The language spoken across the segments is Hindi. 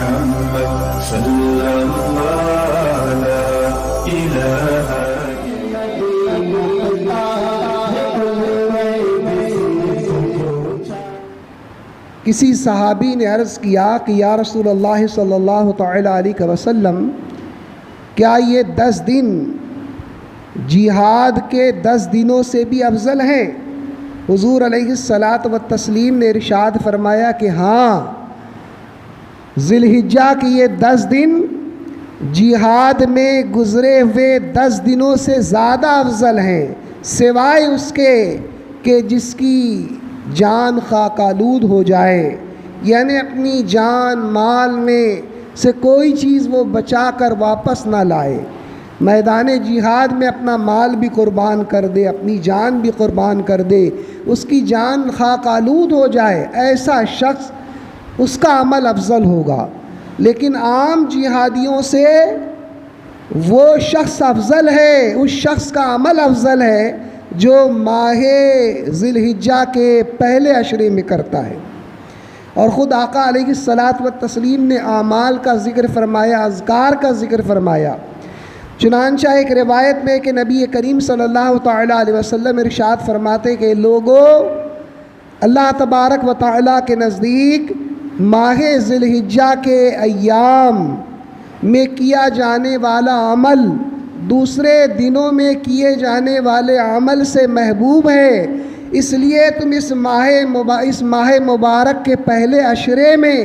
मुहम्मद सल्लल्लाहु अलैहि इलाहा किसी सहाबी ने अर्ज़ किया कि या रसूलल्लाह सल्लल्लाहु तआला अलैहि वसल्लम, क्या ये 10 दिन जिहाद के 10 दिनों से भी अफजल हैं? हुज़ूर अलैहिस्सलात व तस्लीम ने इरशाद फरमाया कि हाँ, ज़िलहिज्जा के ये 10 दिन जिहाद में गुज़रे हुए 10 दिनों से ज़्यादा अफजल हैं, सिवाय उसके कि जिसकी जान खाकालूद हो जाए, यानी अपनी जान माल में से कोई चीज़ वो बचा कर वापस ना लाए, मैदान जिहाद में अपना माल भी कुर्बान कर दे, अपनी जान भी कुर्बान कर दे, उसकी जान खाकालूद हो जाए, ऐसा शख्स उसका अमल अफजल होगा। लेकिन आम जिहादियों से वो शख्स अफजल है, उस शख्स का अमल अफजल है जो माहे ज़िलहिज्जा के पहले अशरे में करता है। और ख़ुद आका अलैहिस्सलात व तस्लीम ने आमाल का ज़िक्र फरमाया, अज़कार का ज़िक्र फरमाया। चुनांचा एक रिवायत में कि नबी करीम सल्लल्लाहु तआला अलैहि वसल्लम इरशाद फरमाते कि लोगों, अल्लाह तबारक व तआला के नज़दीक माहे ज़िलहिज्जा के अय्याम में किया जाने वाला अमल दूसरे दिनों में किए जाने वाले अमल से महबूब है। इसलिए तुम इस माह मुबारक के पहले अशरे में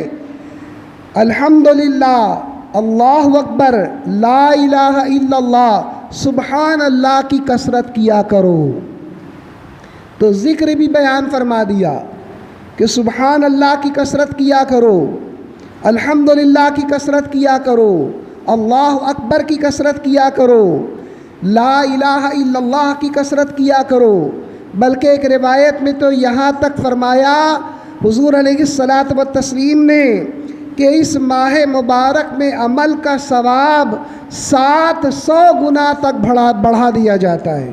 अल्हम्दुलिल्लाह, अल्लाहु अकबर, ला इलाहा इल्लल्लाह, सुबहान अल्लाह की कसरत किया करो। तो ज़िक्र भी बयान फरमा दिया कि सुबहान अल्लाह की कसरत किया करो, अल्हम्दुलिल्लाह की कसरत किया करो, अल्लाहु अकबर की कसरत किया करो, ला इलाहा इल्लल्लाह की कसरत किया करो। बल्कि एक रिवायत में तो यहाँ तक फरमाया हुज़ूर अलैहिस्सलात व तस्लीम ने कि इस माह मुबारक में अमल का सवाब 700 गुना तक बढ़ा दिया जाता है।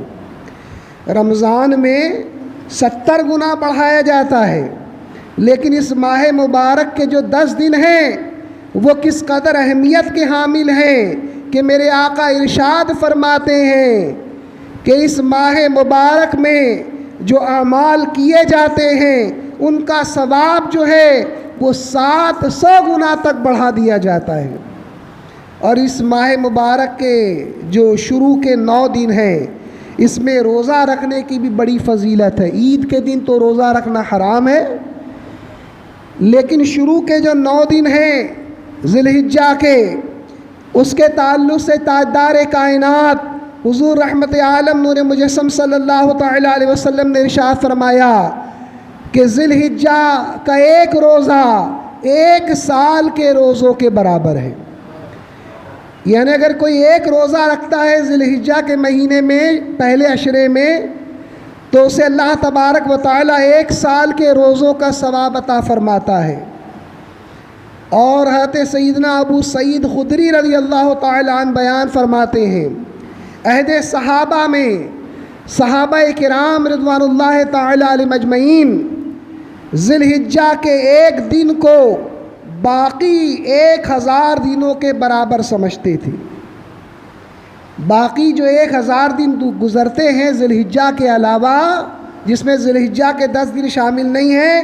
रमज़ान में 70 गुना बढ़ाया जाता है, लेकिन इस माह मुबारक के जो 10 दिन हैं वो किस कदर अहमियत के हामिल हैं कि मेरे आका इरशाद फरमाते हैं कि इस माह मुबारक में जो अमाल किए जाते हैं उनका सवाब जो है वो 700 गुना तक बढ़ा दिया जाता है। और इस माह मुबारक के जो शुरू के 9 दिन हैं, इसमें रोज़ा रखने की भी बड़ी फजीलत है। ईद के दिन तो रोज़ा रखना हराम है, लेकिन शुरू के जो 9 दिन हैं ज़िलहिज्जा के, उसके ताल्लुक़ से ताजदार कायनात हुज़ूर रहमत आलम नूर मुजस्सम सल्लल्लाहु तआला अलैहि वसल्लम ने इरशाद फरमाया कि ज़िलहिज्जा का एक रोज़ा 1 साल के रोज़ों के बराबर है। यानी अगर कोई एक रोज़ा रखता है ज़िलहिज्जा के महीने में पहले अशरे में, तो उसे अल्लाह तबारक व तआला 1 साल के रोज़ों का सवाब अता फरमाता है। और हज़रत सैयदना अबू सईद खुदरी रज़ी अल्लाह तआला अन्हु बयान फरमाते हैं, अहदे सहाबा में सहाबाए किराम रिज़वानुल्लाह तआला अलैहिम अजमईन ज़िलहिज्जा के एक दिन को बाकी 1000 दिनों के बराबर समझते थे। बाकी जो 1000 दिन गुज़रते हैं ज़िलहिज्जा के अलावा, जिसमें ज़िलहिज्जा के 10 दिन शामिल नहीं हैं,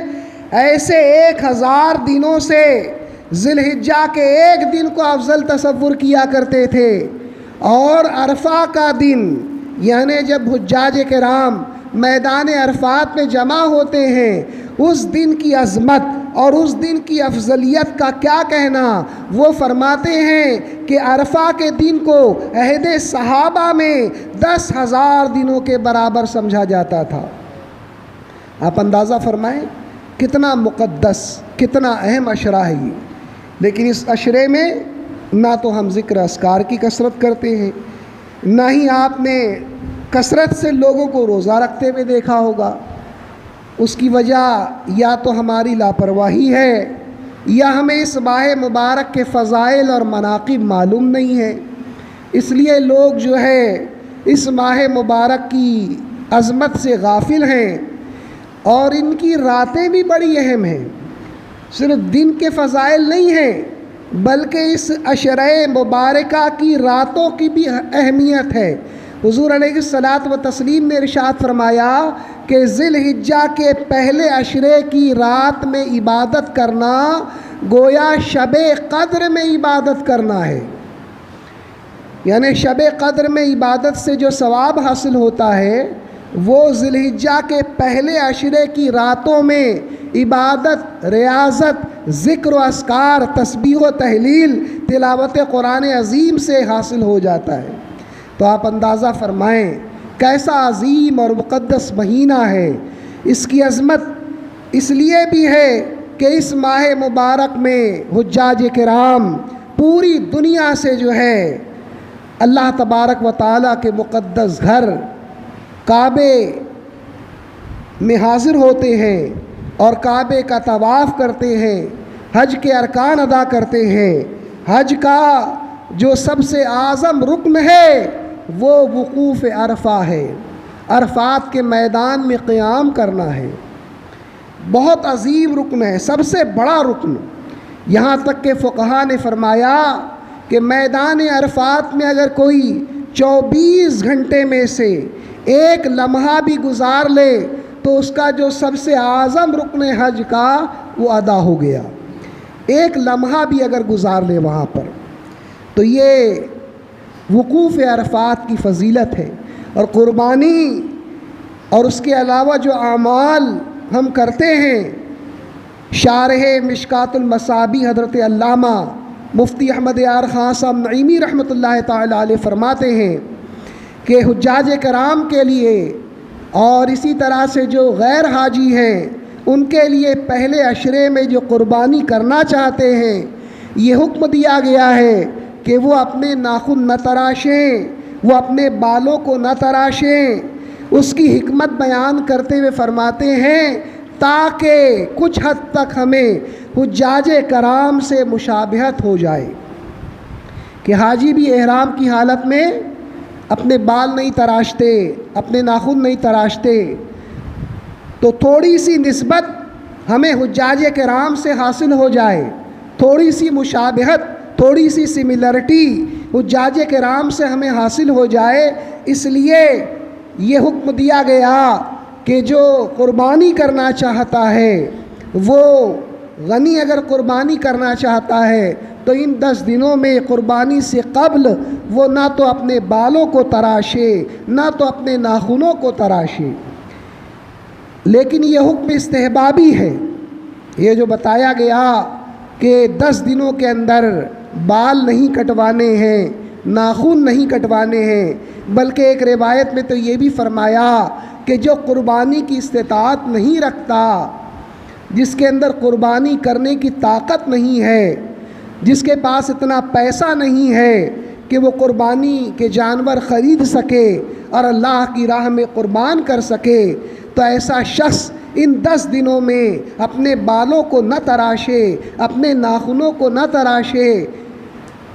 ऐसे 1000 दिनों से ज़िलहिज्जा के एक दिन को अफजल तसव्वुर किया करते थे। और अरफा का दिन, यानी जब हुज्जाज किराम मैदान अरफात में जमा होते हैं, उस दिन की अज़मत और उस दिन की अफजलियत का क्या कहना। वो फरमाते हैं कि अरफा के दिन को अहदे सहाबा में 10,000 दिनों के बराबर समझा जाता था। आप अंदाज़ा फरमाएं कितना मुक़द्दस, कितना अहम अशरा है ये। लेकिन इस अशरे में ना तो हम ज़िक्र अस्कार की कसरत करते हैं, ना ही आपने कसरत से लोगों को रोज़ा रखते हुए देखा होगा। उसकी वजह या तो हमारी लापरवाही है या हमें इस माह मुबारक के फ़ज़ाइल और मनाक़िब मालूम नहीं है। इसलिए लोग जो है इस माह मुबारक की अज़मत से गाफिल हैं। और इनकी रातें भी बड़ी अहम हैं, सिर्फ दिन के फ़ज़ाइल नहीं हैं, बल्कि इस अशरे मुबारका की रातों की भी अहमियत है। हुज़ूर अलैहिस्सलात व तस्लीम ने इरशाद फरमाया कि ज़िलहिज्जा के पहले अशरे की रात में इबादत करना गोया शबे क़द्र में इबादत करना है। यानी शबे क़द्र में इबादत से जो सवाब हासिल होता है वो ज़िलहिज्जा के पहले अशरे की रातों में इबादत, रियाज़त, ज़िक्र व अस्कार, तस्बीह व तहलील, तिलावत कुरान अज़ीम से हासिल हो जाता है। तो आप अंदाज़ा फ़रमाएँ कैसा अज़ीम और मुक़द्दस महीना है। इसकी अज़मत इसलिए भी है कि इस माह मुबारक में हुज्जाज किराम पूरी दुनिया से जो है अल्लाह तबारक व तआला के मुक़द्दस घर काबे में हाज़िर होते हैं और काबे का तवाफ़ करते हैं, हज के अरकान अदा करते हैं। हज का जो सबसे आज़म रुकन है वो वक़ूफ़ अरफ़ा है, अरफ़ात के मैदान में क़याम करना है। बहुत अजीम रुकन है, सबसे बड़ा रुकन। यहाँ तक के फ़ुक़हा ने फ़रमाया कि मैदान अरफ़ात में अगर कोई 24 घंटे में से एक लम्हा भी गुज़ार ले तो उसका जो सबसे आज़म रुकन हज का वो अदा हो गया। एक लम्हा भी अगर गुज़ार ले वहाँ पर, तो ये वक़ूफ़ अरफ़ात की फ़जीलत है। और क़ुरबानी और उसके अलावा जो आमाल हम करते हैं, शारह मिशकातुल मसाबी हज़रत अल्लामा मुफ्ती अहमद यार ख़ान साहब नईमी रहमतुल्लाह ताला अलैह फ़रमाते हैं कि हुज्जाज कराम के लिए और इसी तरह से जो गैर हाजी हैं उनके लिए पहले अशरे में जो क़ुरबानी करना चाहते हैं ये हुक्म दिया गया है कि वो अपने नाखून न तराशें, वो अपने बालों को न तराशें। उसकी हिकमत बयान करते हुए फ़रमाते हैं ताकि कुछ हद तक हमें हुज्जाज कराम से मुशाबहत हो जाए कि हाजी भी एहराम की हालत में अपने बाल नहीं तराशते, अपने नाखून नहीं तराशते, तो थोड़ी सी निस्बत हमें हुज्जाज कराम से हासिल हो जाए, थोड़ी सी मुशाबहत, थोड़ी सी सिमिलरिटी हुज्जाज कराम से हमें हासिल हो जाए। इसलिए ये हुक्म दिया गया कि जो क़ुरबानी करना चाहता है वो गनी अगर क़ुरबानी करना चाहता है तो इन 10 दिनों में क़ुरबानी से क़ब्ल वो ना तो अपने बालों को तराशे, ना तो अपने नाखूनों को तराशे। लेकिन ये हुक्म इस्तेहबाबी है। ये जो बताया गया कि 10 दिनों के अंदर बाल नहीं कटवाने हैं, नाखून नहीं कटवाने हैं, बल्कि एक रिवायत में तो ये भी फ़रमाया कि जो क़ुरबानी की इस्तिताअत नहीं रखता, जिसके अंदर क़ुरबानी करने की ताकत नहीं है, जिसके पास इतना पैसा नहीं है कि वो क़ुरबानी के जानवर ख़रीद सके और अल्लाह की राह में क़ुरबान कर सके, तो ऐसा शख्स इन 10 दिनों में अपने बालों को न तराशे, अपने नाखूनों को न तराशे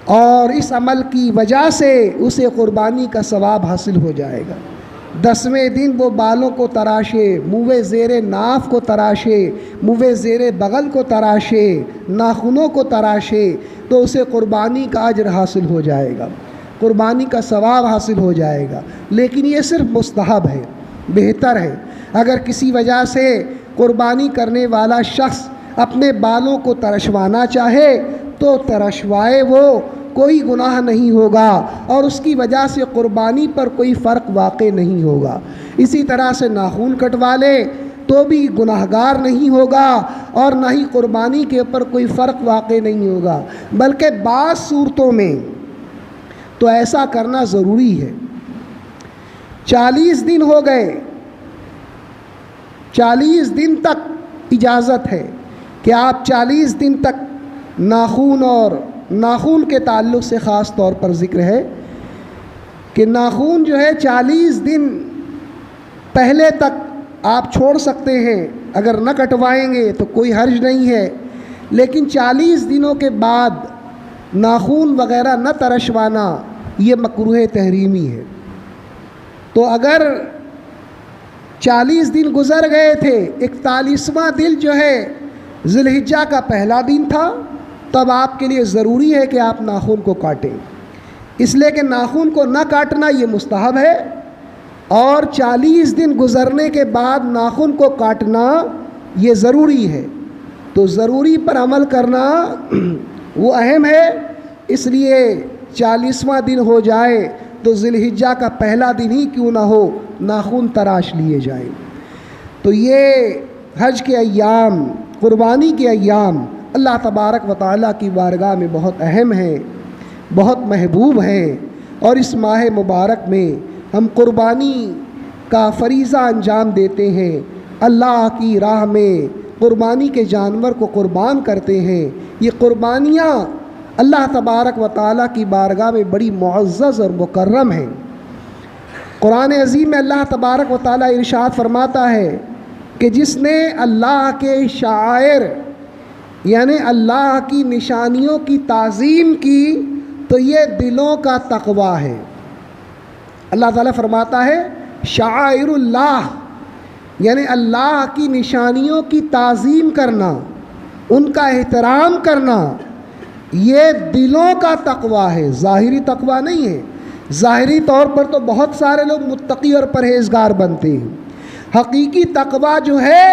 और इस अमल की वजह से उसे क़ुरबानी का सवाब हासिल हो जाएगा। 10वें दिन वो बालों को तराशे, मुँह ज़ेरे नाफ को तराशे, मुँह ज़ेरे बगल को तराशे, नाखूनों को तराशे, तो उसे क़ुरबानी का अजर हासिल हो जाएगा, क़ुरबानी का सवाब हासिल हो जाएगा। लेकिन ये सिर्फ मुस्तहब है, बेहतर है। अगर किसी वजह से क़ुरबानी करने वाला शख्स अपने बालों को तरशवाना चाहे तो तरशवाए, वो कोई गुनाह नहीं होगा और उसकी वजह से क़ुरबानी पर कोई फ़र्क वाक़ई नहीं होगा। इसी तरह से नाखून कटवा ले तो भी गुनाहगार नहीं होगा और ना ही क़ुरबानी के ऊपर कोई फ़र्क वाक़ई नहीं होगा। बल्कि बाज़ सूरतों में तो ऐसा करना ज़रूरी है। 40 दिन हो गए, 40 दिन तक इजाज़त है कि आप 40 दिन तक नाखून, और नाखून के ताल्लुक़ से ख़ास तौर पर ज़िक्र है कि नाखून जो है 40 दिन पहले तक आप छोड़ सकते हैं, अगर न कटवाएंगे तो कोई हर्ज नहीं है। लेकिन 40 दिनों के बाद नाखून वग़ैरह न तरशवाना ये मकरूह तहरीमी है। तो अगर 40 दिन गुज़र गए थे, 41वां दिन जो है ज़िलहिज्जा का पहला दिन था, तब आपके लिए ज़रूरी है कि आप नाखून को काटें, इसलिए कि नाखून को न काटना ये मुस्तहब है, और 40 दिन गुज़रने के बाद नाखून को काटना ये ज़रूरी है। तो ज़रूरी पर अमल करना वो अहम है, इसलिए 40वां दिन हो जाए तो ज़िलहिज्जा का पहला दिन ही क्यों ना हो, नाखून तराश लिए जाए। तो ये हज के अय्याम, क़ुरबानी के अय्याम अल्लाह तबारक व तआला की बारगाह में बहुत अहम हैं, बहुत महबूब हैं, और इस माह मुबारक में हम क़ुरबानी का फ़रीज़ा अंजाम देते हैं, अल्लाह की राह में क़ुरबानी के जानवर को क़ुरबान करते हैं। ये क़ुरबानियाँ अल्लाह तबारक व तआला की बारगाह में बड़ी मुअज़्ज़ज़ और मुकर्रम हैं। कुरान अज़ीम में अल्लाह तबारक व तआला इरशाद फरमाता है कि जिसने अल्लाह के शायर यानी अल्लाह की निशानियों की ताज़ीम की तो ये दिलों का तक़वा है। अल्लाह ताला फरमाता है शाइरुल्लाह, यानी अल्लाह की निशानियों की ताज़ीम करना, उनका एहतराम करना, ये दिलों का तक़वा है, ज़ाहिरी तक़वा नहीं है। ज़ाहिरी तौर पर तो बहुत सारे लोग मुत्तकी और परहेज़गार बनते हैं, हकीकी तक़वा जो है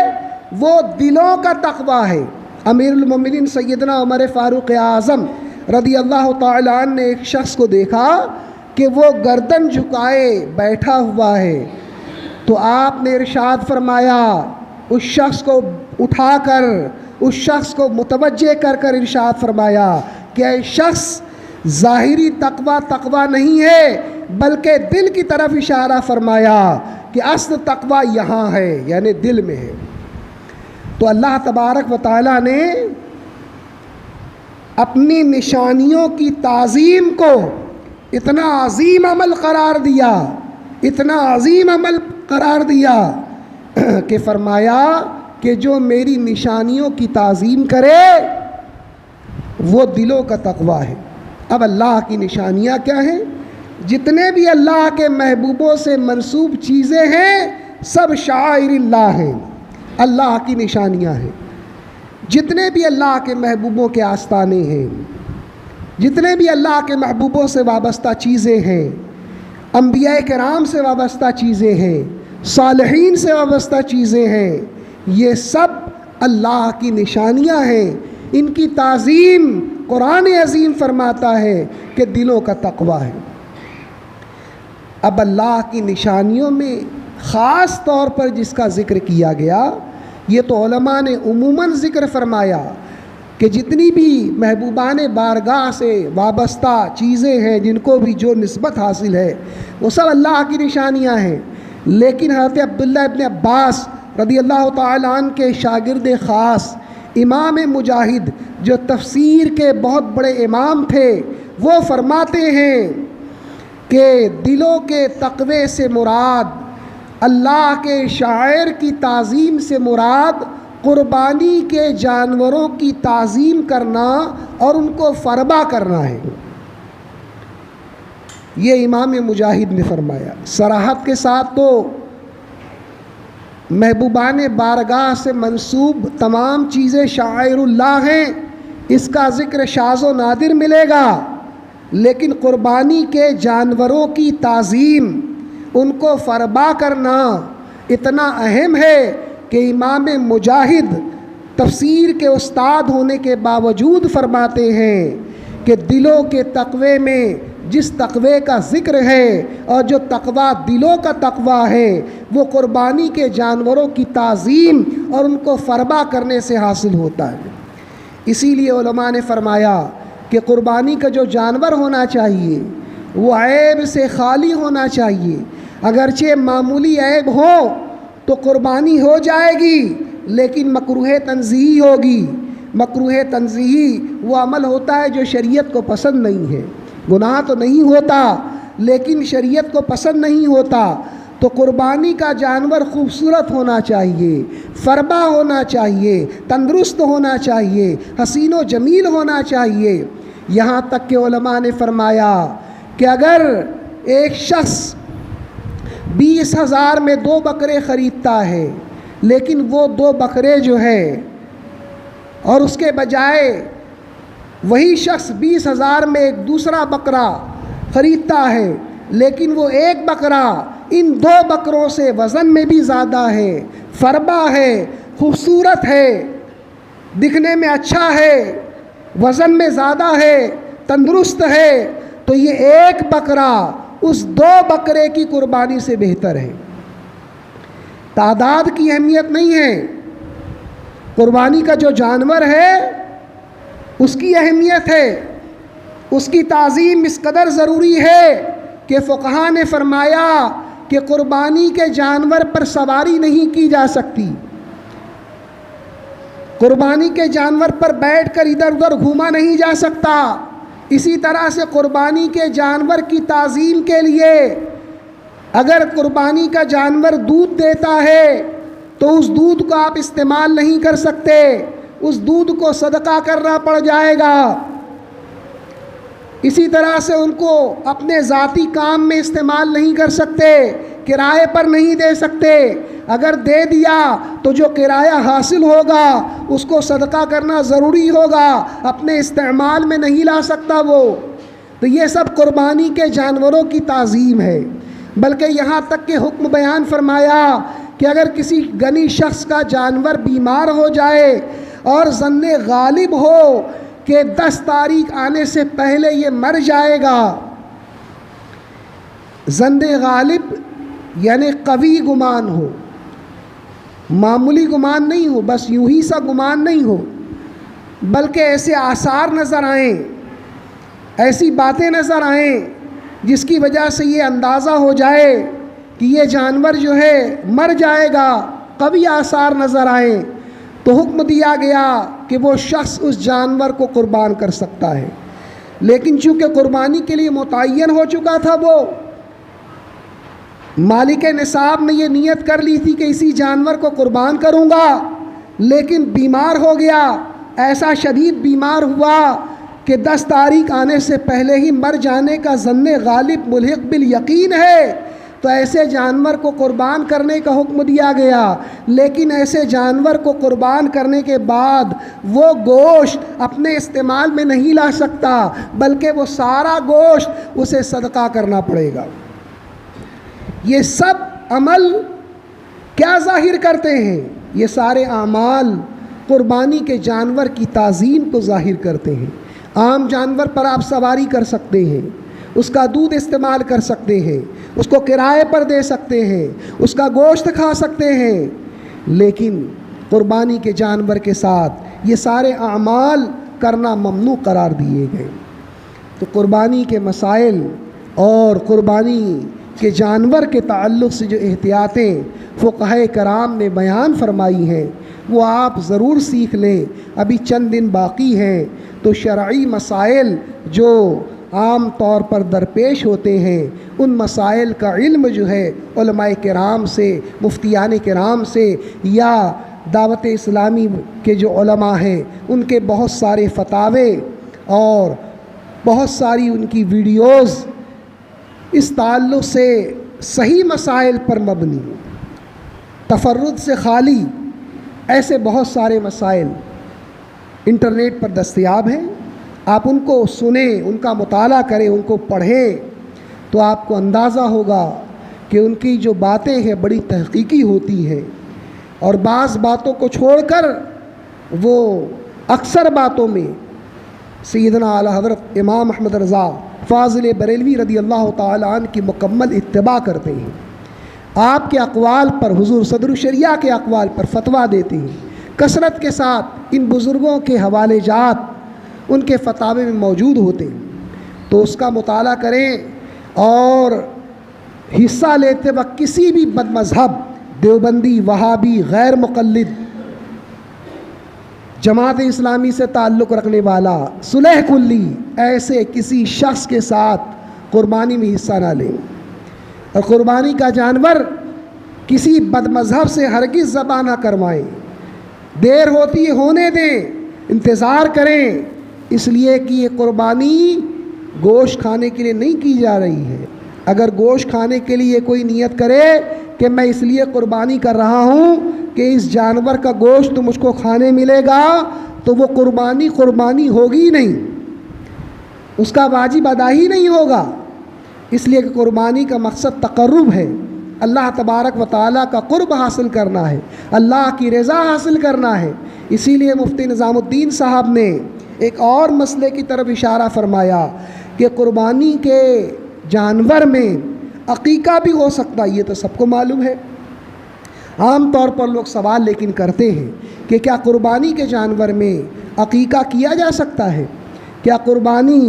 वो दिलों का तक़वा है। अमीरुल मोमिनीन सैयदना उमर फ़ारूक आज़म रज़ी अल्लाह तआला अन्हु ने एक शख्स को देखा कि वो गर्दन झुकाए बैठा हुआ है, तो आपने इरशाद फरमाया, उस शख्स को उठाकर उस शख्स को मुतवज्जे कर कर इरशाद फरमाया कि ऐ शख्स, ज़ाहिरी तक़वा तक़वा नहीं है, बल्कि दिल की तरफ इशारा फरमाया कि असल तक़वा यहाँ है, यानी दिल में है। तो अल्लाह तबारक व तआला ने अपनी निशानियों की ताज़ीम को इतना अज़ीम अमल करार दिया, इतना अज़ीम अमल करार दिया कि फरमाया कि जो मेरी निशानियों की ताज़ीम करे वो दिलों का तक़वा है। अब अल्लाह की निशानियाँ क्या हैं? जितने भी अल्लाह के महबूबों से मंसूब चीज़ें हैं सब शाइरिल्लाह हैं, अल्लाह की निशानियाँ हैं। जितने भी अल्लाह के महबूबों के आस्ताने हैं, जितने भी अल्लाह के महबूबों से वाबस्ता चीज़ें हैं, अंबिया किराम से वाबस्ता चीज़ें हैं, सालिहीन से वाबस्ता चीज़ें हैं, ये सब अल्लाह की निशानियाँ हैं। इनकी ताज़ीम कुरान अज़ीम फरमाता है कि दिलों का तक़वा है। अब अल्लाह की निशानियों में ख़ास तौर पर जिसका ज़िक्र किया गया, ये तो उलमा ने उमूमन ज़िक्र फरमाया कि जितनी भी महबूबान बारगाह से वाबस्ता चीज़ें हैं, जिनको भी जो निस्बत हासिल है, वो सब अल्लाह की निशानियाँ हैं। लेकिन हज़रत अब्दुल्लाह इब्न अब्बास रज़ी अल्लाह तआला अन्हु के शागिर्द ख़ास इमाम मुजाहिद, जो तफसीर के बहुत बड़े इमाम थे, वो फरमाते हैं कि दिलों के तक़वे से मुराद, अल्लाह के शायर की ताज़ीम से मुराद क़ुरबानी के जानवरों की ताज़ीम करना और उनको फ़रबा करना है। ये इमाम मुजाहिद ने फरमाया। सराहत के साथ तो महबूबान बारगाह से मंसूब तमाम चीज़ें शाइरुल्लाह हैं, इसका ज़िक्र शाज़ व नादिर मिलेगा, लेकिन क़ुरबानी के जानवरों की ताज़ीम, उनको फ़रबा करना इतना अहम है कि इमाम मुजाहिद तफसीर के उस्ताद होने के बावजूद फरमाते हैं कि दिलों के तक़वे में जिस तक़वे का ज़िक्र है और जो तक़वा दिलों का तक़वा है वो क़ुरबानी के जानवरों की ताज़ीम और उनको फ़रबा करने से हासिल होता है। इसीलिए उलमा ने फ़रमाया कि क़ुरबानी का जो जानवर होना चाहिए वो ऐब से खाली होना चाहिए। अगरचे मामूली ऐब हो तो क़ुरबानी हो जाएगी, लेकिन मकरूह तंज़ीही होगी। मकरूह तंज़ीही वो अमल होता है जो शरीयत को पसंद नहीं है, गुनाह तो नहीं होता लेकिन शरीयत को पसंद नहीं होता। तो क़ुरबानी का जानवर खूबसूरत होना चाहिए, फ़रबा होना चाहिए, तंदुरुस्त होना चाहिए, हसीन व जमील होना चाहिए। यहाँ तक कि उलमा ने फरमाया कि अगर एक शख्स 20,000 में 2 बकरे ख़रीदता है, लेकिन वो 2 बकरे जो है और उसके बजाय वही शख्स 20,000 में एक दूसरा बकरा ख़रीदता है, लेकिन वो एक बकरा इन 2 बकरों से वज़न में भी ज़्यादा है, फरबा है, खूबसूरत है, दिखने में अच्छा है, वज़न में ज़्यादा है, तंदुरुस्त है, तो ये एक बकरा उस 2 बकरे की कुर्बानी से बेहतर है। तादाद की अहमियत नहीं है, कुर्बानी का जो जानवर है उसकी अहमियत है, उसकी ताज़ीम इस कदर ज़रूरी है कि फ़ुक़हा ने फ़रमाया कि कुर्बानी के जानवर पर सवारी नहीं की जा सकती, कुर्बानी के जानवर पर बैठकर इधर उधर घूमा नहीं जा सकता। इसी तरह से कुर्बानी के जानवर की ताज़ीम के लिए अगर कुर्बानी का जानवर दूध देता है तो उस दूध को आप इस्तेमाल नहीं कर सकते, उस दूध को सदका करना पड़ जाएगा। इसी तरह से उनको अपने ज़ाती काम में इस्तेमाल नहीं कर सकते, किराए पर नहीं दे सकते। अगर दे दिया तो जो किराया हासिल होगा उसको सदका करना ज़रूरी होगा, अपने इस्तेमाल में नहीं ला सकता वो। तो ये सब कुर्बानी के जानवरों की ताज़ीम है। बल्कि यहाँ तक के हुक्म बयान फरमाया कि अगर किसी गनी शख्स का जानवर बीमार हो जाए और ज़न्ने गालिब हो कि 10 तारीख आने से पहले ये मर जाएगा, ज़न्ने गालिब यानी कवी गुमान हो, मामूली गुमान नहीं हो, बस यूं ही सा गुमान नहीं हो, बल्कि ऐसे आसार नज़र आएँ, ऐसी बातें नज़र आएँ जिसकी वजह से ये अंदाज़ा हो जाए कि ये जानवर जो है मर जाएगा, कभी आसार नज़र आए, तो हुक्म दिया गया कि वो शख्स उस जानवर को कुर्बान कर सकता है। लेकिन चूँकि कुर्बानी के लिए मुतय्यन हो चुका था, वो मालिक निसाब ने ये नियत कर ली थी कि इसी जानवर को कुर्बान करूँगा, लेकिन बीमार हो गया, ऐसा शदीद बीमार हुआ कि 10 तारीख आने से पहले ही मर जाने का ज़न्ने गालिब मुल्हिक़ बिल यकीन है, तो ऐसे जानवर को कुर्बान करने का हुक्म दिया गया। लेकिन ऐसे जानवर को कुर्बान करने के बाद वो गोश्त अपने इस्तेमाल में नहीं ला सकता, बल्कि वो सारा गोश्त उसे सदका करना पड़ेगा। ये सब अमल क्या ज़ाहिर करते हैं? ये सारे आमाल कुर्बानी के जानवर की ताज़ीम को ज़ाहिर करते हैं। आम जानवर पर आप सवारी कर सकते हैं, उसका दूध इस्तेमाल कर सकते हैं, उसको किराए पर दे सकते हैं, उसका गोश्त खा सकते हैं, लेकिन कुर्बानी के जानवर के साथ ये सारे आमाल करना ममनू करार दिए गए। तो कुर्बानी के मसाइल और कुर्बानी के जानवर के ताल्लुक़ से जो एहतियातें फ़ुक़हा कराम ने बयान फरमाई हैं वो आप ज़रूर सीख लें। अभी चंद दिन बाकी हैं तो शरई मसाइल जो आम तौर पर दरपेश होते हैं उन मसाइल का इल्म जो है उलमाए किराम से, मुफ्तियान किराम से या दावत इस्लामी के जो उलमा हैं उनके बहुत सारे फतावे और बहुत सारी उनकी वीडियोज़ इस ताल्लुक़ से सही मसाइल पर मबनी, तफर्रुद से खाली ऐसे बहुत सारे मसाइल इंटरनेट पर दस्तयाब हैं। आप उनको सुने, उनका मुताला करें, उनको पढ़ें, तो आपको अंदाज़ा होगा कि उनकी जो बातें हैं बड़ी तहक़ीक़ी होती हैं और बाज़ बातों को छोड़कर वो अक्सर बातों में सैयदना आला हज़रत इमाम अहमद रज़ा फ़ाज़िल बरेलवी रदी अल्लाह ताला अन्हु की मुकम्मल इत्तिबा करते हैं। आपके अक़वाल पर, हुज़ूर सदर शरिया के अक़वाल पर फ़तवा देते हैं। कसरत के साथ इन बुज़ुर्गों के हवाले जात उनके फ़तावे में मौजूद होते हैं, तो उसका मुताला करें और हिस्सा लेते वक्त किसी भी बदमज़हब, देवबंदी, वहाबी, गैर मुक़ल्लिद, जमात इस्लामी से ताल्लुक़ रखने वाला, सुलह कुल्ली, ऐसे किसी शख्स के साथ कुर्बानी में हिस्सा ना लें। और कुर्बानी का जानवर किसी बदमज़हब से हरगिज़ ज़बा ना करवाएं। देर होती है होने दें, इंतज़ार करें, इसलिए कि ये कुर्बानी गोश्त खाने के लिए नहीं की जा रही है। अगर गोश्त खाने के लिए कोई नियत करे कि मैं इसलिए कुर्बानी कर रहा हूँ कि इस जानवर का गोश्त मुझको खाने मिलेगा, तो वो कुर्बानी होगी नहीं, उसका वाजिब अदा ही नहीं होगा। इसलिए कि कुर्बानी का मकसद तक़र्रुब है, अल्लाह तबारक व तआला का क़ुर्ब हासिल करना है, अल्लाह की रज़ा हासिल करना है। इसीलिए मुफ्ती निज़ामुद्दीन साहब ने एक और मसले की तरफ इशारा फरमाया कि कुर्बानी के जानवर में अक़ीक़ा भी हो सकता है। ये तो सबको मालूम है। आम तौर पर लोग सवाल लेकिन करते हैं कि क्या कुर्बानी के जानवर में अक़ीक़ा किया जा सकता है? क्या कुर्बानी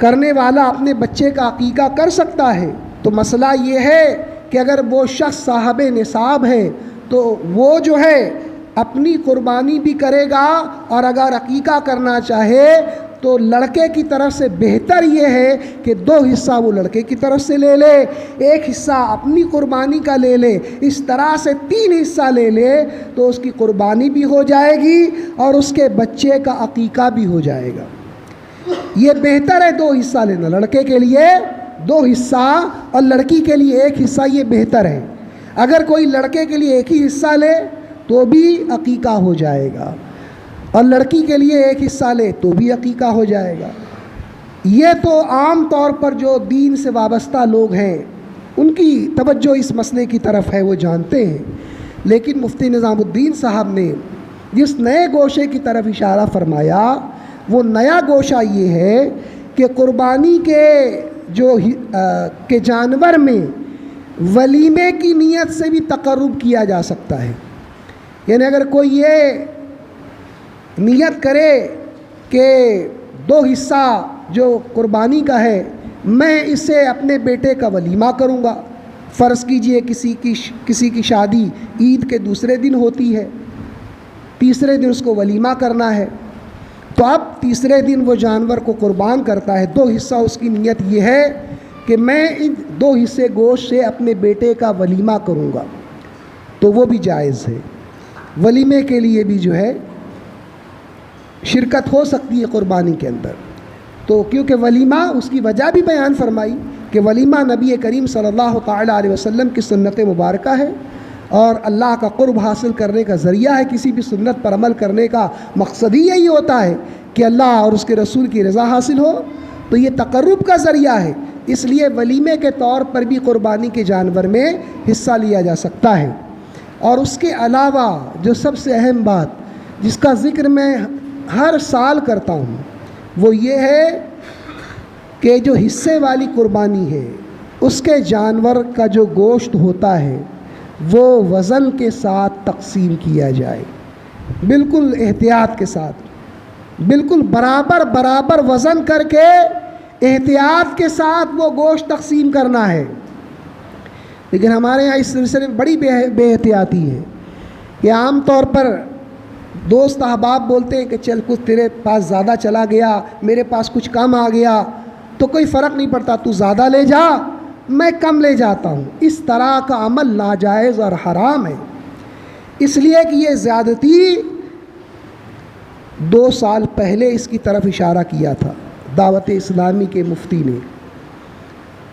करने वाला अपने बच्चे का अक़ीक़ा कर सकता है? तो मसला ये है कि अगर वो शख्स साहब निसाब है तो वो जो है अपनी कुर्बानी भी करेगा, और अगर अक़ीक़ा करना चाहे तो लड़के की तरफ से बेहतर ये है कि 2 हिस्सा वो लड़के की तरफ से ले ले, 1 हिस्सा अपनी कुर्बानी का ले ले, इस तरह से 3 हिस्सा ले ले तो उसकी कुर्बानी भी हो जाएगी और उसके बच्चे का अक़ीक़ा भी हो जाएगा। ये बेहतर है 2 हिस्सा लेना, लड़के के लिए 2 हिस्सा और लड़की के लिए 1 हिस्सा, ये बेहतर है। अगर कोई लड़के के लिए 1 ही हिस्सा ले तो भी अक़ीक़ा हो जाएगा, और लड़की के लिए 1 हिस्सा ले तो भी अक़ीक़ा हो जाएगा। ये तो आम तौर पर जो दीन से वाबस्ता लोग हैं उनकी तवज्जो इस मसले की तरफ है, वो जानते हैं। लेकिन मुफ्ती निज़ामुद्दीन साहब ने जिस नए गोशे की तरफ इशारा फरमाया, वो नया गोशा ये है कि कुर्बानी के जानवर में वलीमे की नीयत से भी तक़र्रुब किया जा सकता है। यानी अगर कोई ये नियत करे कि 2 हिस्सा जो कुर्बानी का है मैं इससे अपने बेटे का वलीमा करूँगा, फ़र्ज़ कीजिए किसी की शादी ईद के दूसरे दिन होती है, तीसरे दिन उसको वलीमा करना है, तो अब तीसरे दिन वो जानवर को कुर्बान करता है। 2 हिस्सा उसकी नीयत ये है कि मैं इन 2 हिस्से गोश्त से अपने बेटे का वलीमा करूँगा, तो वो भी जायज़ है। वलीमे के लिए भी जो है शिरकत हो सकती है कुर्बानी के अंदर। तो क्योंकि वलीमा, उसकी वजह भी बयान फरमाई कि वलीमा नबी करीम सल्लल्लाहु तआला अलैहि वसल्लम की सुन्नत मुबारका है और अल्लाह का क़ुर्ब हासिल करने का ज़रिया है। किसी भी सुन्नत पर अमल करने का मकसद ही यही होता है कि अल्लाह और उसके रसूल की रज़ा हासिल हो, तो ये तक़र्रुब का ज़रिया है। इसलिए वलीमे के तौर पर भी कुर्बानी के जानवर में हिस्सा लिया जा सकता है। और उसके अलावा जो सबसे अहम बात जिसका ज़िक्र मैं हर साल करता हूँ वो ये है कि जो हिस्से वाली कुर्बानी है उसके जानवर का जो गोश्त होता है वो वज़न के साथ तक़सीम किया जाए, बिल्कुल एहतियात के साथ, बिल्कुल बराबर वज़न करके एहतियात के साथ वो गोश्त तक़सीम करना है। लेकिन हमारे यहाँ इस सिलसिले में बड़ी बेएहतियाती है कि आम तौर पर दोस्त अहबाब बोलते हैं कि चल कुछ तेरे पास ज़्यादा चला गया, मेरे पास कुछ कम आ गया, तो कोई फ़र्क नहीं पड़ता, तू ज़्यादा ले जा मैं कम ले जाता हूँ। इस तरह का अमल नाजायज़ और हराम है, इसलिए कि ये ज़्यादती 2 साल पहले इसकी तरफ इशारा किया था दावत इस्लामी के मुफ्ती ने।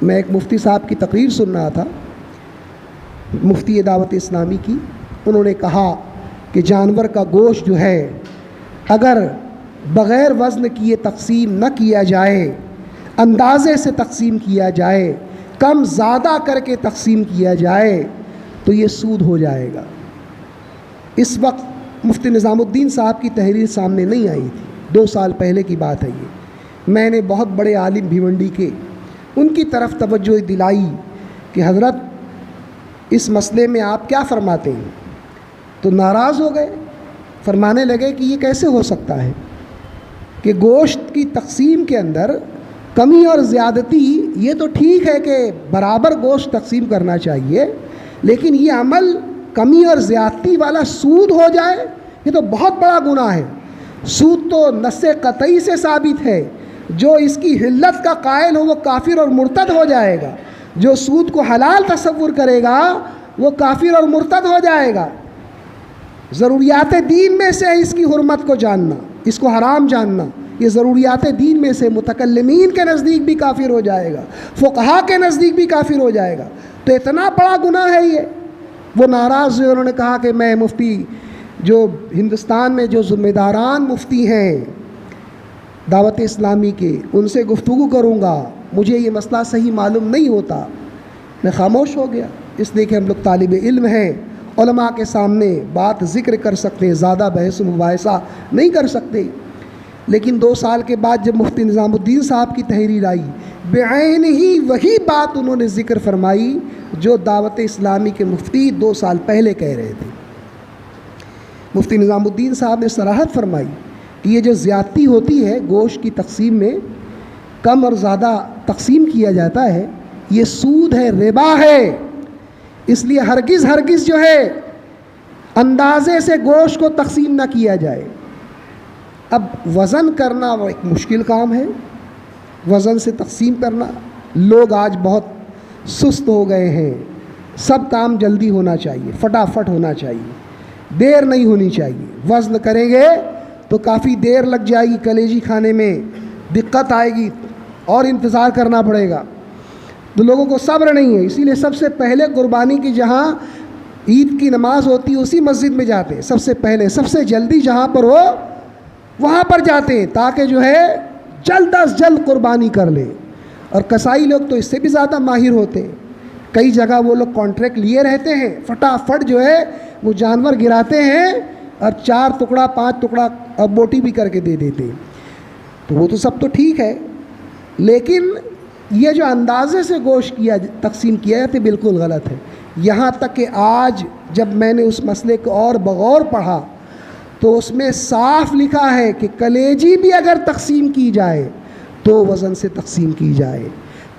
मैं एक मुफ्ती साहब की तकरीर सुन रहा था, मुफ्ती दावत इस्लामी की। उन्होंने कहा कि जानवर का गोश्त जो है अगर बग़ैर वज़न किए तक़सीम न किया जाए, अंदाज़े से तक़सीम किया जाए, कम ज़्यादा करके तक़सीम किया जाए तो ये सूद हो जाएगा। इस वक्त मुफ्ती निज़ामुद्दीन साहब की तहरीर सामने नहीं आई थी, 2 साल पहले की बात है ये। मैंने बहुत बड़े आलिम भिवंडी के उनकी तरफ तवज्जो दिलाई कि हज़रत इस मसले में आप क्या फ़रमाते हैं, तो नाराज़ हो गए। फरमाने लगे कि ये कैसे हो सकता है कि गोश्त की तक़सीम के अंदर कमी और ज़्यादती, ये तो ठीक है कि बराबर गोश्त तक़सीम करना चाहिए, लेकिन ये अमल कमी और ज़्यादती वाला सूद हो जाए, ये तो बहुत बड़ा गुनाह है। सूद तो नस्से क़तई से साबित है, जो इसकी हिल्लत का कायल हो वो काफिर और मुर्तद हो जाएगा, जो सूद को हलाल तसव्वुर करेगा वो काफिर और मुर्तद हो जाएगा। ज़रूरियात दीन में से है इसकी हुर्मत को जानना, इसको हराम जानना, ये ज़रूरियात दीन में से मुतकल्लिमीन के नज़दीक भी काफिर हो जाएगा, फ़ुक़हा के नज़दीक भी काफिर हो जाएगा। तो इतना बड़ा गुनाह है ये। वो नाराज़ हुए, उन्होंने कहा कि मैं मुफ्ती जो हिंदुस्तान में जो ज़िम्मेदारान मुफ्ती हैं दावत इस्लामी के, उनसे गुफ्तगू करूँगा, मुझे ये मसला सही मालूम नहीं होता। मैं खामोश हो गया, इसलिए कि हम लोग तालिब इल्म हैं, उलमा के सामने बात ज़िक्र कर सकते हैं, ज़्यादा बहस मुबाहिसा नहीं कर सकते। लेकिन 2 साल के बाद जब मुफ्ती निज़ामुद्दीन साहब की तहरीर आई, बेअैन ही वही बात उन्होंने ज़िक्र फरमाई जो दावत इस्लामी के मुफ्ती 2 साल पहले कह रहे थे। मुफ्ती निज़ामुद्दीन साहब ने सराहत फरमाई कि ये जो ज़्यादती होती है गोश्त की तकसीम में, कम और ज़्यादा तकसीम किया जाता है, ये सूद है, रिबा है। इसलिए हरगिज़ जो है अंदाज़े से गोश्त को तकसीम ना किया जाए। अब वज़न करना वो एक मुश्किल काम है, वज़न से तकसीम करना। लोग आज बहुत सुस्त हो गए हैं, सब काम जल्दी होना चाहिए, फटाफट होना चाहिए, देर नहीं होनी चाहिए। वज़न करेंगे तो काफ़ी देर लग जाएगी, कलेजी खाने में दिक्कत आएगी और इंतज़ार करना पड़ेगा। तो लोगों को सब्र नहीं है, इसीलिए सबसे पहले कुर्बानी की जहाँ ईद की नमाज़ होती है उसी मस्जिद में जाते हैं, सबसे पहले सबसे जल्दी जहाँ पर हो वहाँ पर जाते हैं, ताकि जो है जल्द अज जल्द कुर्बानी कर ले। और कसाई लोग तो इससे भी ज़्यादा माहिर होते हैं, कई जगह वो लोग कॉन्ट्रैक्ट लिए रहते हैं, फटाफट जो है वो जानवर गिराते हैं और 4 टुकड़ा 5 टुकड़ा और बोटी भी करके दे देते हैं। तो वो तो सब तो ठीक है, लेकिन ये जो अंदाज़े से गोश्त किया तकसीम किया जाता है बिल्कुल गलत है। यहाँ तक कि आज जब मैंने उस मसले को और बगौर पढ़ा तो उसमें साफ लिखा है कि कलेजी भी अगर तकसीम की जाए तो वज़न से तकसीम की जाए,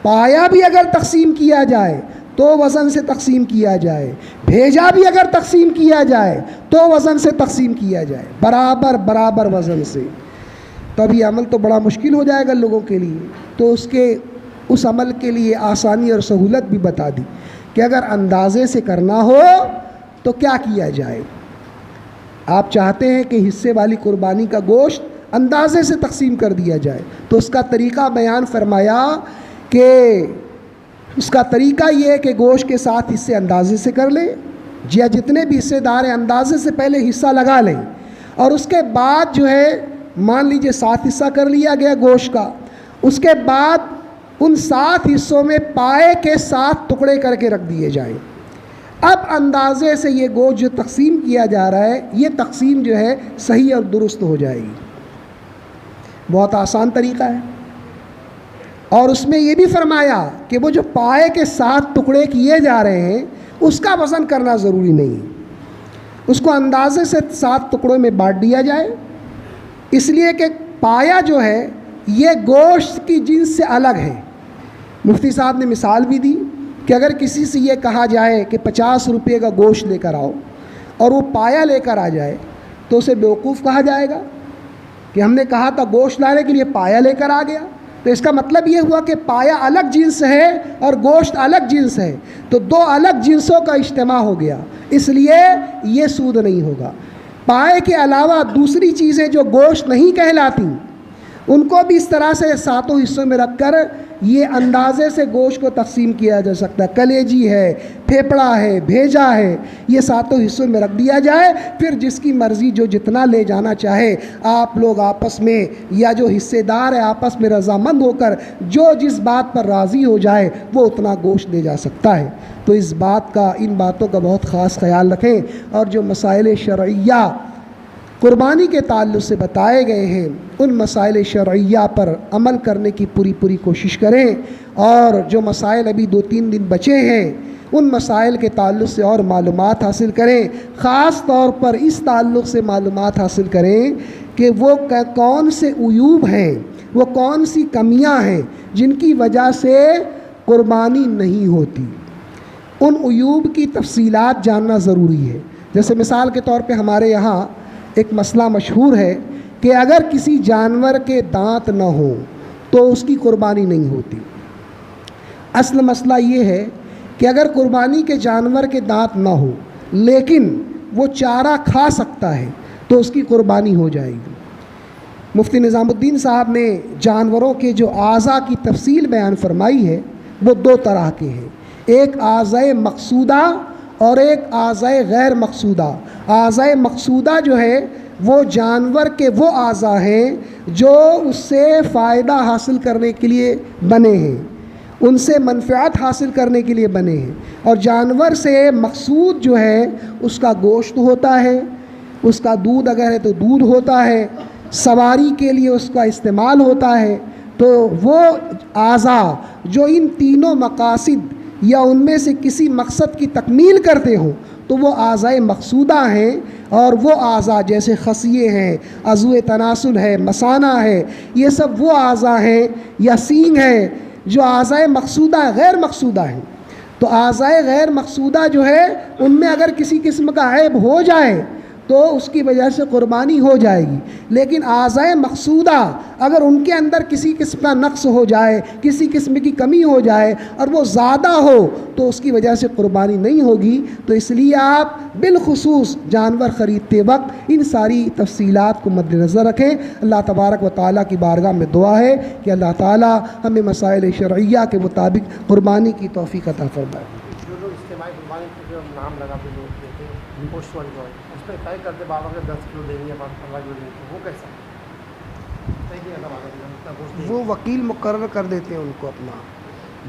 पाया भी अगर तकसीम किया जाए तो वज़न से तकसीम किया जाए, भेजा भी अगर तकसीम किया जाए तो वज़न से तकसीम किया जाए, बराबर बराबर वज़न से। तभी अमल तो बड़ा मुश्किल हो जाएगा लोगों के लिए। तो उस अमल के लिए आसानी और सहूलत भी बता दी कि अगर अंदाज़े से करना हो तो क्या किया जाए। आप चाहते हैं कि हिस्से वाली कुर्बानी का गोश्त अंदाज़े से तकसीम कर दिया जाए, तो उसका तरीक़ा बयान फरमाया कि उसका तरीक़ा ये है कि गोश्त के साथ हिस्से अंदाज़े से कर लें, या जितने भी हिस्सेदार हैं अंदाज़े से पहले हिस्सा लगा लें, और उसके बाद जो है मान लीजिए 7 हिस्सा कर लिया गया गोश्त का, उसके बाद उन 7 हिस्सों में पाए के 7 टुकड़े करके रख दिए जाएं। अब अंदाज़े से ये गोश्त जो तकसीम किया जा रहा है, ये तकसीम जो है सही और दुरुस्त हो जाएगी। बहुत आसान तरीक़ा है। और उसमें ये भी फरमाया कि वो जो पाए के 7 टुकड़े किए जा रहे हैं उसका वज़न करना ज़रूरी नहीं है, उसको अंदाज़े से 7 टुकड़ों में बांट दिया जाए, इसलिए कि पाया जो है ये गोश्त की जिन्स से अलग है। मुफ्ती साहब ने मिसाल भी दी कि अगर किसी से ये कहा जाए कि 50 रुपये का गोश्त लेकर आओ और वो पाया लेकर आ जाए तो उसे बेवकूफ़ कहा जाएगा कि हमने कहा था गोश्त लाने के लिए, पाया लेकर आ गया। तो इसका मतलब ये हुआ कि पाया अलग जिन्स है और गोश्त अलग जिन्स है, तो 2 अलग जिन्सों का इज्तिमा हो गया, इसलिए ये सूद नहीं होगा। पाए के अलावा दूसरी चीज़ें जो गोश्त नहीं कहलाती उनको भी इस तरह से 7 हिस्सों में रखकर ये अंदाज़े से गोश्त को तकसीम किया जा सकता है। कलेजी है, फेफड़ा है, भेजा है, ये 7 हिस्सों में रख दिया जाए, फिर जिसकी मर्ज़ी जो जितना ले जाना चाहे आप लोग आपस में, या जो हिस्सेदार है आपस में रज़ामंद होकर जो जिस बात पर राज़ी हो जाए वो उतना गोश्त ले जा सकता है। तो इस बात का, इन बातों का बहुत ख़ास ख्याल रखें और जो मसाइल शरइया कुर्बानी के ताल्लुक़ से बताए गए हैं उन मसाइल शरइया पर अमल करने की पूरी कोशिश करें, और जो मसाइल अभी 2-3 दिन बचे हैं उन मसाइल के ताल्लुक़ से और मालूमात हासिल करें। ख़ास तौर पर इस ताल्लुक़ से मालूमात हासिल करें कि वो कौन से उयूब हैं, वो कौन सी कमियां हैं जिनकी वजह से कुर्बानी नहीं होती। उन उयूब की तफसीलात जानना ज़रूरी है। जैसे मिसाल के तौर पे हमारे यहाँ एक मसला मशहूर है कि अगर किसी जानवर के दांत न हो तो उसकी कुर्बानी नहीं होती। असल मसला ये है कि अगर कुर्बानी के जानवर के दांत ना हो लेकिन वो चारा खा सकता है तो उसकी कुर्बानी हो जाएगी। मुफ्ती निज़ामुद्दीन साहब ने जानवरों के जो आज़ा की तफसील बयान फरमाई है वो दो तरह के हैं, एक आज़ाए मकसूदा और एक आज़ाए गैर मकसूदा। आज़ाए मकसूदा जो है वो जानवर के वो आज़ा हैं जो उससे फ़ायदा हासिल करने के लिए बने हैं, उनसे मनफ़ियत हासिल करने के लिए बने हैं। और जानवर से मकसूद जो है उसका गोश्त होता है, उसका दूध अगर है तो दूध होता है, सवारी के लिए उसका इस्तेमाल होता है। तो वो आज़ा जो इन तीनों मकासिद या उनमें से किसी मकसद की तकमील करते हों तो वो आज़ाए मकसूदा हैं। और वो आज़ा जैसे खसिए हैं, अज़ुए तनासुल है, मसाना है, ये सब वो आज़ा हैं या सींग है जो आज़ाए मकसूदा गैर मकसूदा हैं। तो आज़ाए गैर मकसूदा जो है उनमें अगर किसी किस्म का ऐब हो जाए तो उसकी वजह से क़ुरबानी हो जाएगी, लेकिन आज़ाए मकसूदा अगर उनके अंदर किसी किस्म का नक्स हो जाए, किसी किस्म की कमी हो जाए और वो ज़्यादा हो तो उसकी वजह से क़ुरबानी नहीं होगी। तो इसलिए आप बिलखुसूस जानवर ख़रीदते वक्त इन सारी तफसीलात को मद्देनज़र रखें। अल्लाह तबारक व तआला की बारगाह में दुआ है कि अल्लाह ताला हमें मसाइल शरइया के मुताबिक क़ुरबानी की तौफ़ीक़ अता फरमाए। जो लोग इज्तिमाई कुर्बानी के जो नाम लगा के लोग देते हैं पोस्ट वाली दवाई, उसमें तय करते बाबा के 10 किलो देंगे या 15 किलो देंगे, वो कैसा तय नहीं आता बाबा उतना गोश्त देंगे? वो वकील मुकर्रर कर देते हैं उनको, अपना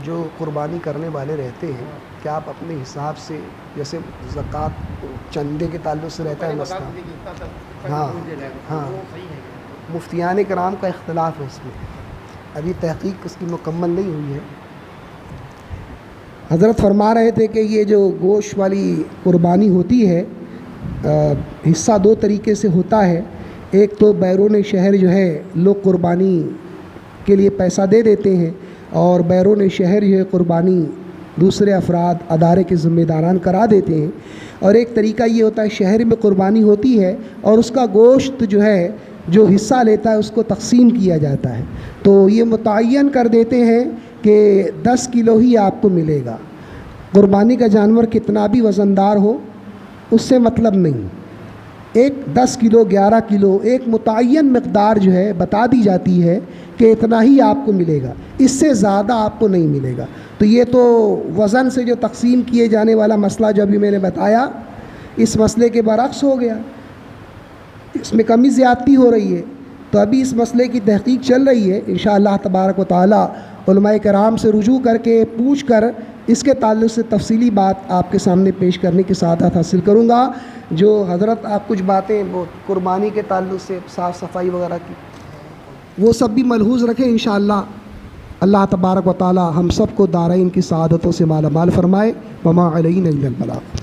जो कुर्बानी करने वाले रहते हैं कि आप अपने हिसाब से, जैसे ज़कात चंदे के ताल्लुक़ से रहता है मसला। हाँ हाँ, मुफ्तियान कराम का इख्तलाफ है इसमें, अभी तहकीक उसकी मुकम्मल नहीं हुई है। हज़रत फरमा रहे थे कि ये जो गोश्त वाली कुर्बानी होती है हिस्सा दो तरीके से होता है। एक तो बैरून शहर जो है लोग कुर्बानी के लिए पैसा दे देते हैं और बैरून शहर जो है कुर्बानी दूसरे अफराद अदारे के ज़िम्मेदारान करा देते हैं। और एक तरीका ये होता है शहर में कुर्बानी होती है और उसका गोश्त जो है जो हिस्सा लेता है उसको तकसीम किया जाता है। तो ये मुतय्यन कर देते हैं कि 10 किलो ही आपको मिलेगा। कुर्बानी का जानवर कितना भी वज़नदार हो उससे मतलब नहीं, एक 10 किलो 11 किलो एक मुतय्यन मकदार जो है बता दी जाती है कि इतना ही आपको मिलेगा, इससे ज़्यादा आपको नहीं मिलेगा। तो ये तो वज़न से जो तकसीम किए जाने वाला मसला जो अभी मैंने बताया इस मसले के बरक्स हो गया, इसमें कमी ज़्यादती हो रही है। तो अभी इस मसले की तहकीक चल रही है। इंशाअल्लाह तबारक व तआला उलमाए कराम से रुजू करके पूछ कर इसके ताल्लुक़ से तफसीली बात आपके सामने पेश करने की सआदत हासिल करूँगा। जो हज़रत आप कुछ बातें वो कुर्बानी के ताल्लुक़ से साफ़ सफाई वगैरह की वो सब भी मलहूज़ रखें इंशाअल्लाह। अल्लाह तबारक व तआला हम सब को दारैन की सआदतों से माला माल फ़रमाए। वमा अलैना इल्लल बलाग।